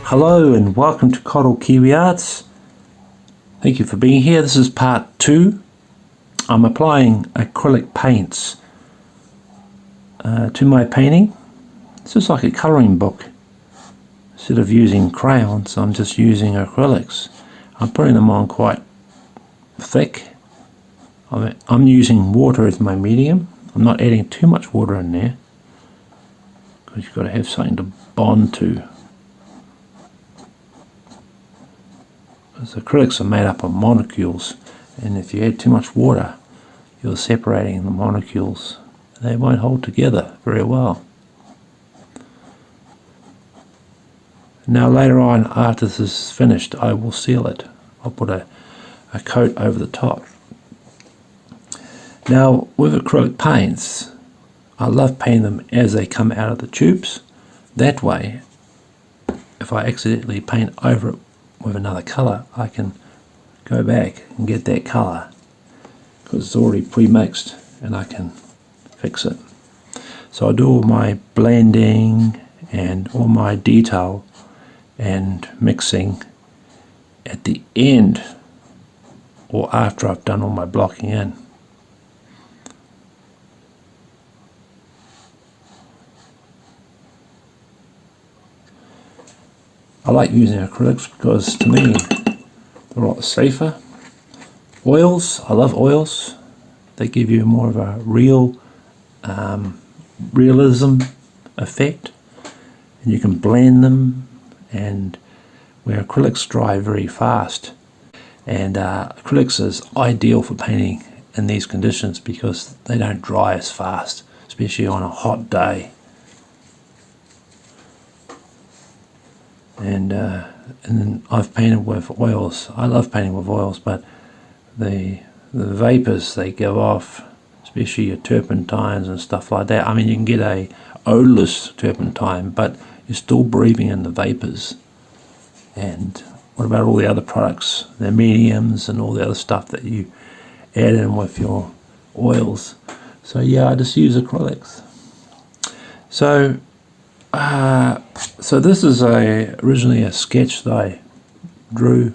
Hello and welcome to Kiwi Arts. Thank you for being here. This is part 2. I'm applying acrylic paints to my painting. It's just like a colouring book. Instead of using crayons, I'm just using acrylics. I'm putting them on quite thick. I'm using water as my medium. I'm not adding too much water in there because you've got to have something to bond to. Because acrylics are made up of molecules, and if you add too much water, you're separating the molecules. They won't hold together very well. Now later on, after this is finished, I will seal it. I'll put a coat over the top. Now with acrylic paints, I love painting them as they come out of the tubes. That way, if I accidentally paint over it with another colour, I can go back and get that colour because it's already pre-mixed and I can fix it. So I do all my blending and all my detail and mixing at the end or after I've done all my blocking in. I like using acrylics because to me they're a lot safer. Oils, I love oils. They give you more of a realism effect, and you can blend them, and where acrylics dry very fast. And acrylics is ideal for painting in these conditions because they don't dry as fast, especially on a hot day. And then I've painted with oils. I love painting with oils, but the vapors they give off, especially your turpentines and stuff like that. I mean, you can get a odorless turpentine, but you're still breathing in the vapors. And what about all the other products, the mediums and all the other stuff that you add in with your oils? So yeah, I just use acrylics. So this is originally a sketch that I drew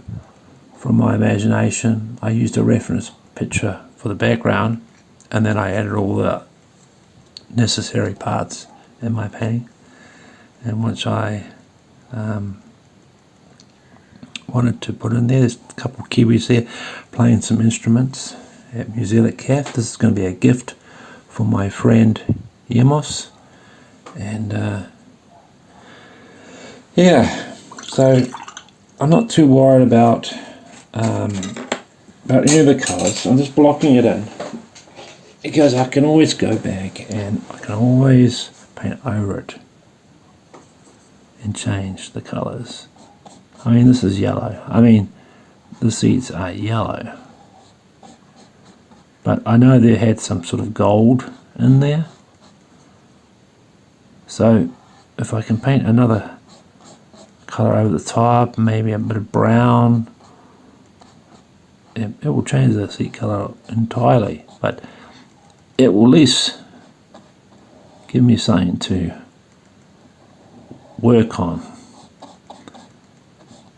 from my imagination. I used a reference picture for the background, and then I added all the necessary parts in my painting. And once I wanted to put in there's a couple of Kiwis there playing some instruments at Music Cafe. This is going to be a gift for my friend Yemos. And yeah, so I'm not too worried about any of the colours. I'm just blocking it in because I can always go back and I can always paint over it and change the colours. I mean, this is yellow. I mean, the seeds are yellow, but I know they had some sort of gold in there. So if I can paint another colour over the top, maybe a bit of brown, it will change the seed colour entirely, but it will at least give me something to work on.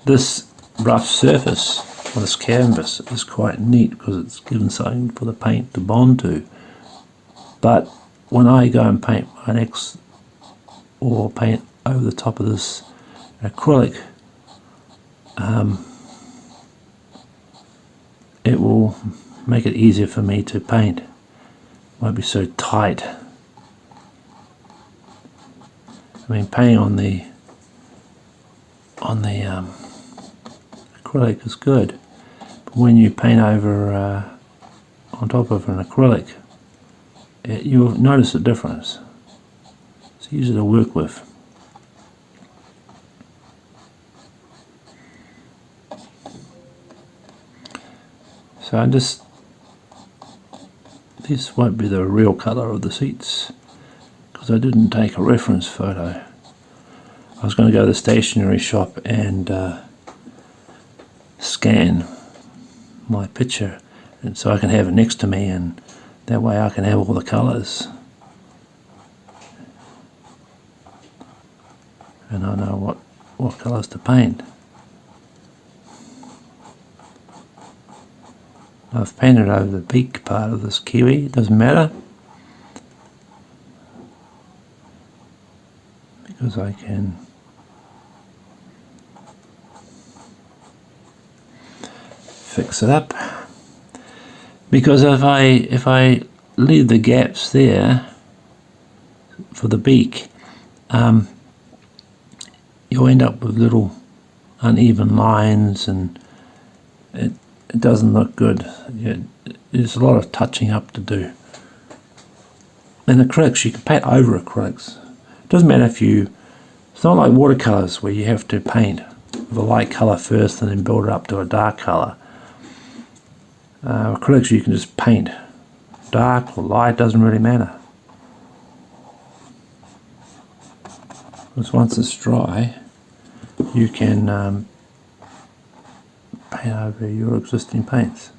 This rough surface on this canvas is quite neat because it's given something for the paint to bond to, but when I go and paint my next or paint over the top of this acrylic, it will make it easier for me to paint. It won't be so tight. I mean, painting on the acrylic is good, but when you paint over on top of an acrylic, you'll notice a difference. It's easy to work with. So this won't be the real colour of the seats because I didn't take a reference photo. I was going to go to the stationery shop and scan my picture, and so I can have it next to me, and that way I can have all the colours. And I know what colours to paint. I've painted over the beak part of this kiwi, it doesn't matter, because I can fix it up. Because if I leave the gaps there for the beak, you'll end up with little uneven lines, and it doesn't look good. There's a lot of touching up to do. And acrylics, you can paint over acrylics. It doesn't matter if it's not like watercolours where you have to paint with a light colour first and then build it up to a dark colour. Acrylics, you can just paint dark or light, doesn't really matter. Because once it's dry, you can paint over your existing paints.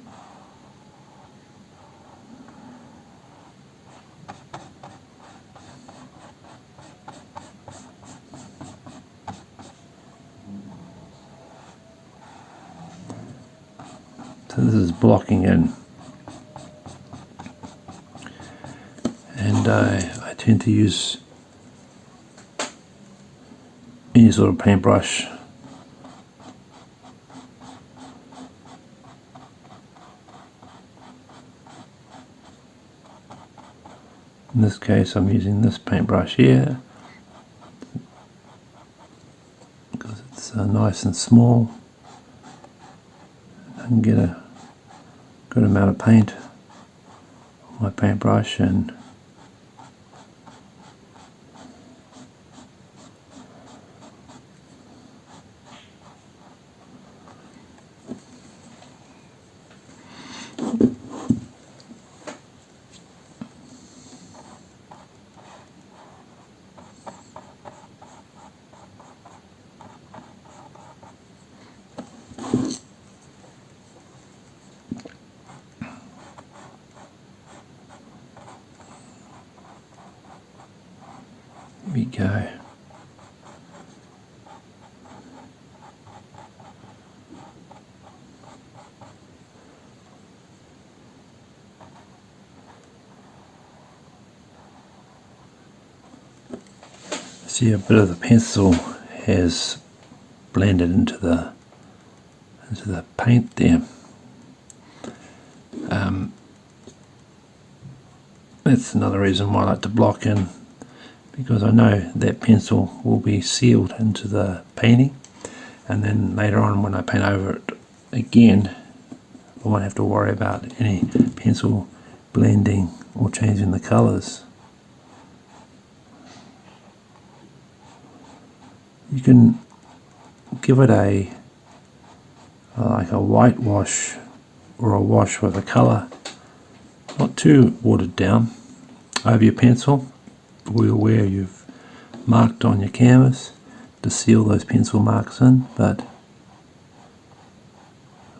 So this is blocking in, and I tend to use any sort of paintbrush. In this case I'm using this paintbrush here because it's nice and small. I can get a good amount of paint on my paintbrush, and here we go. See, a bit of the pencil has blended into the paint there. That's another reason why I like to block in, because I know that pencil will be sealed into the painting, and then later on when I paint over it again, I won't have to worry about any pencil blending or changing the colours. You can give it like a whitewash or a wash with a colour, not too watered down, over your pencil, where you've marked on your canvas to seal those pencil marks in. But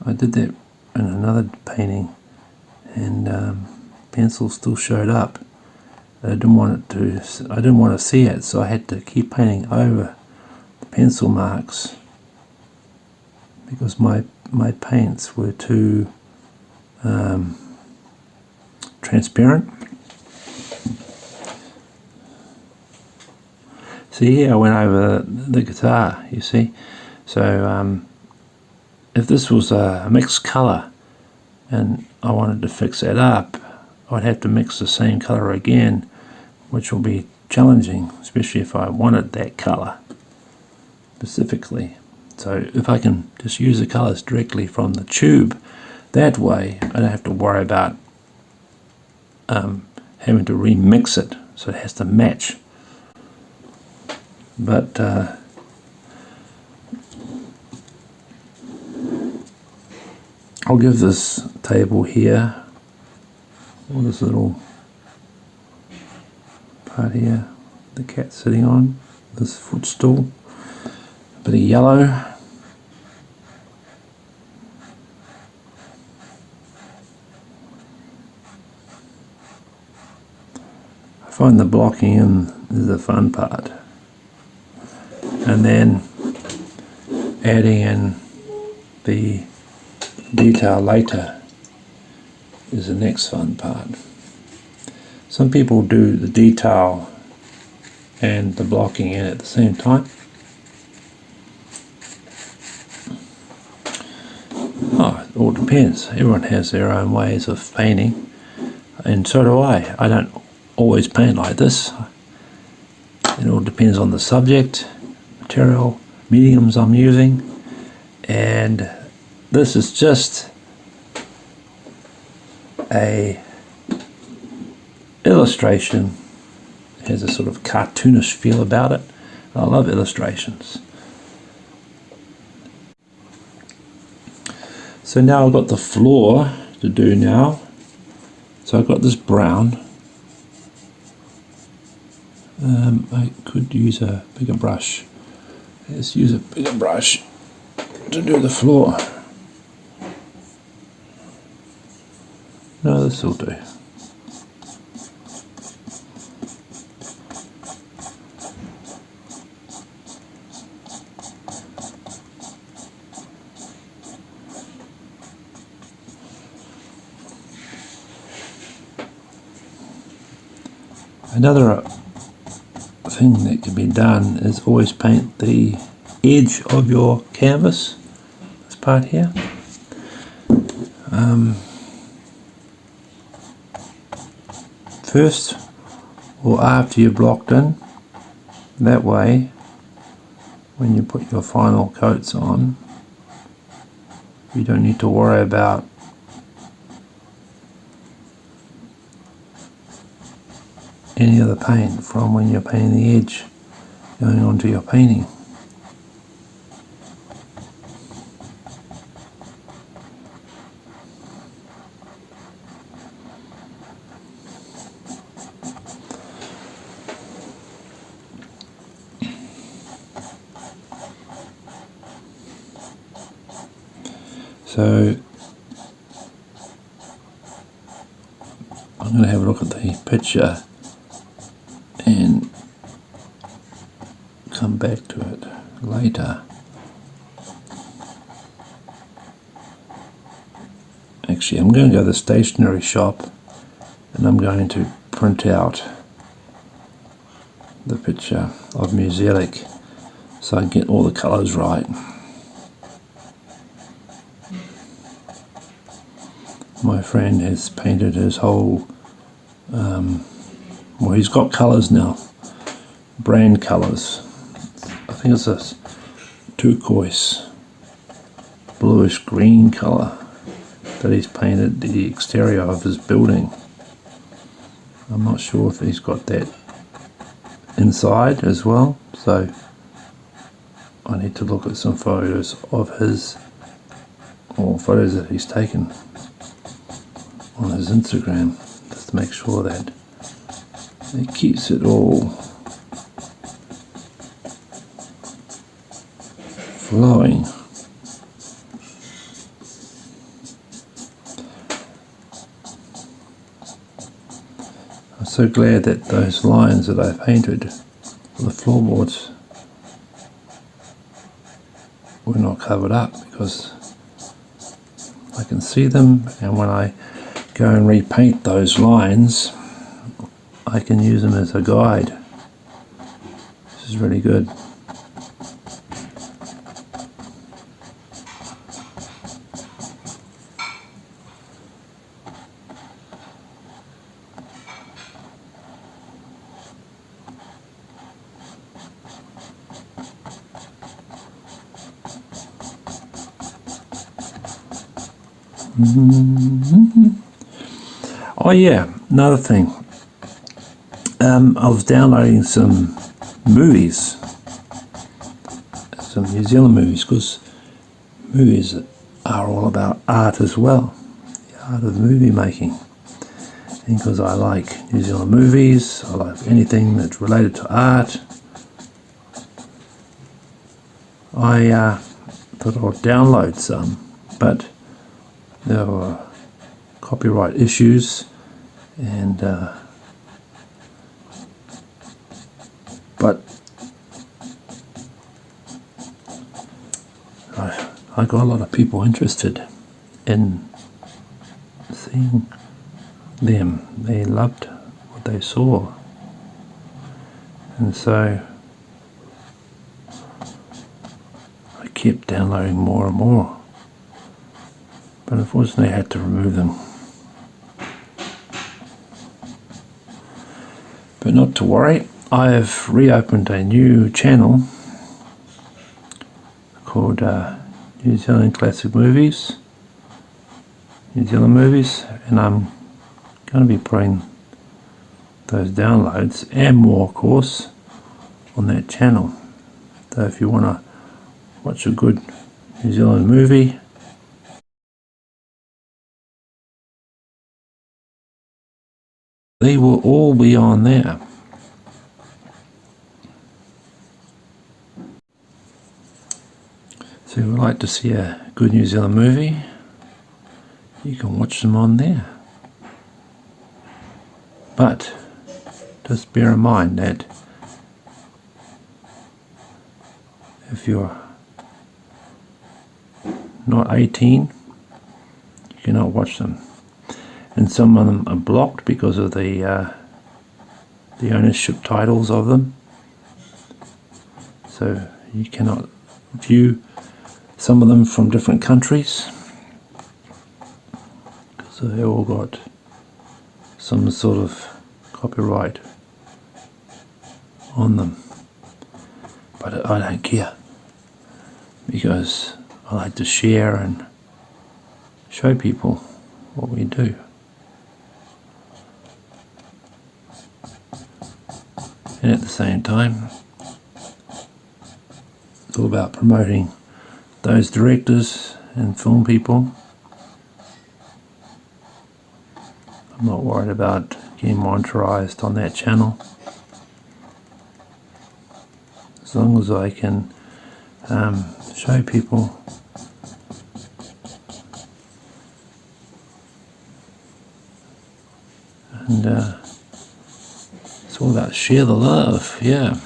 I did that in another painting, and pencil still showed up. I didn't want to see it, so I had to keep painting over the pencil marks because my paints were too transparent. See, here I went over the guitar, you see. So if this was a mixed colour and I wanted to fix that up, I'd have to mix the same colour again, which will be challenging, especially if I wanted that colour specifically. So if I can just use the colours directly from the tube, that way I don't have to worry about having to remix it, so it has to match. But I'll give this table here, or this little part here the cat's sitting on, this footstool, a bit of yellow. I find the blocking in is the fun part. And then adding in the detail later is the next fun part. Some people do the detail and the blocking in at the same time. Oh, it all depends. Everyone has their own ways of painting, and so do I. I don't always paint like this. It all depends on the subject, material, mediums I'm using, and this is just a illustration. It has a sort of cartoonish feel about it. I love illustrations. So now I've got the floor to do now. So I've got this brown. I could use a bigger brush. Let's use a bigger brush to do the floor. No, this will do. Another thing that can be done is always paint the edge of your canvas, this part here. First or after you're blocked in. That way, when you put your final coats on, you don't need to worry about any of the paint from when you're painting the edge going onto your painting. So I'm going to have a look at the picture and come back to it later. Actually, I'm going to go to the stationery shop and I'm going to print out the picture of Muselic so I can get all the colours right. My friend has painted his whole, well, he's got colours now, brand colours. I think it's a turquoise, bluish green colour that he's painted the exterior of his building. I'm not sure if he's got that inside as well, so I need to look at some photos of his, or photos that he's taken on his Instagram, just to make sure that it keeps it all flowing. I'm so glad that those lines that I painted on the floorboards were not covered up, because I can see them, and when I go and repaint those lines I can use them as a guide. This is really good. Oh yeah, another thing. I was downloading some movies, some New Zealand movies, because movies are all about art as well, the art of movie making. And because I like New Zealand movies, I like anything that's related to art, I thought I'd download some, but there were copyright issues, and but I got a lot of people interested in seeing them. They loved what they saw, and so I kept downloading more and more, but unfortunately I had to remove them. But not to worry, I've reopened a new channel called New Zealand Classic Movies, New Zealand Movies, and I'm going to be putting those downloads and more, of course, on that channel. So if you want to watch a good New Zealand movie, they will all be on there. So if you'd like to see a good New Zealand movie, you can watch them on there. But just bear in mind that if you're not 18, you cannot watch them. And some of them are blocked because of the ownership titles of them. So you cannot view some of them from different countries. So they all got some sort of copyright on them. But I don't care, because I like to share and show people what we do. And at the same time, it's all about promoting those directors and film people. I'm not worried about getting monetized on that channel, as long as I can show people and it's all about share the love, yeah.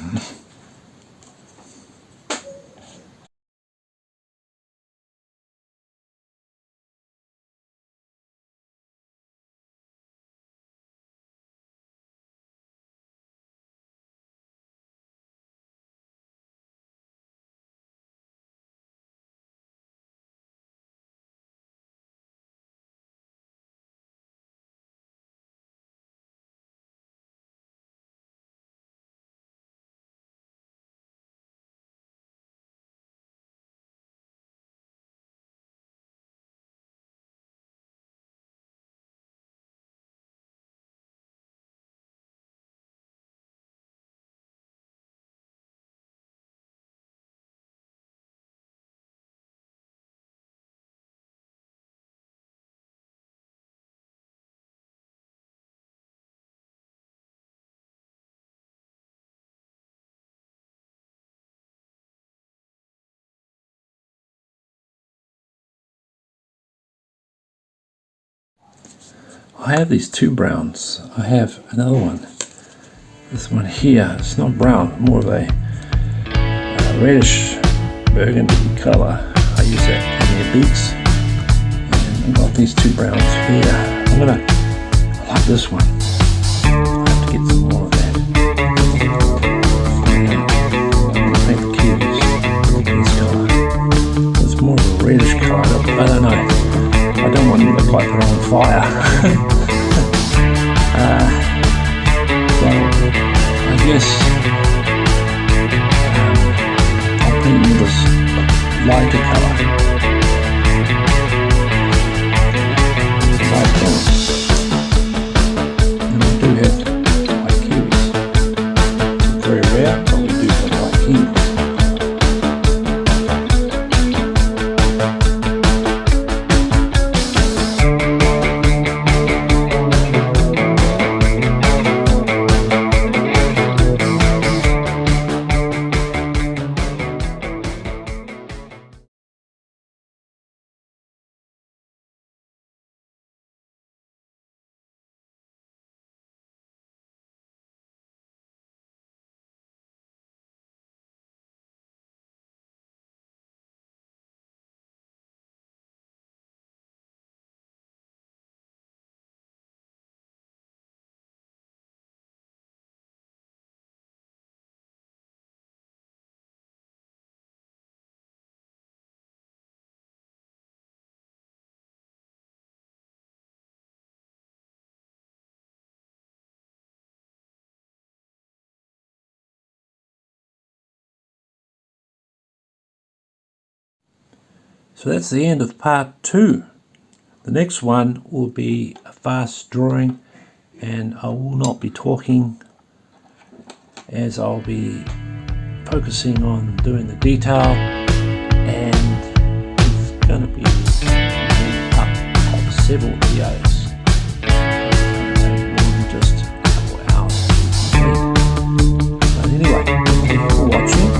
I have these two browns. I have another one. This one here, it's not brown, more of a reddish burgundy colour. I use that on the beaks. And I've got these two browns here. I like this one. I have to get some more of that. I'm going to paint the Kiwis this colour. It's more of a reddish colour, I don't know. I don't want to look like they're on fire. So I guess I'll paint with this lighter colour. So that's the end of part 2. The next one will be a fast drawing, and I will not be talking, as I'll be focusing on doing the detail, and it's going to be made up of several videos. It's going to take more than just a couple of hours to complete. But anyway, thank you for watching.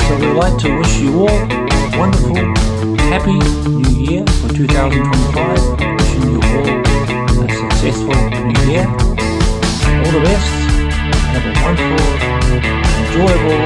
So we'd like to wish you all a wonderful, happy new year for 2025. Wishing you all a successful new year. All the best. Have a wonderful, enjoyable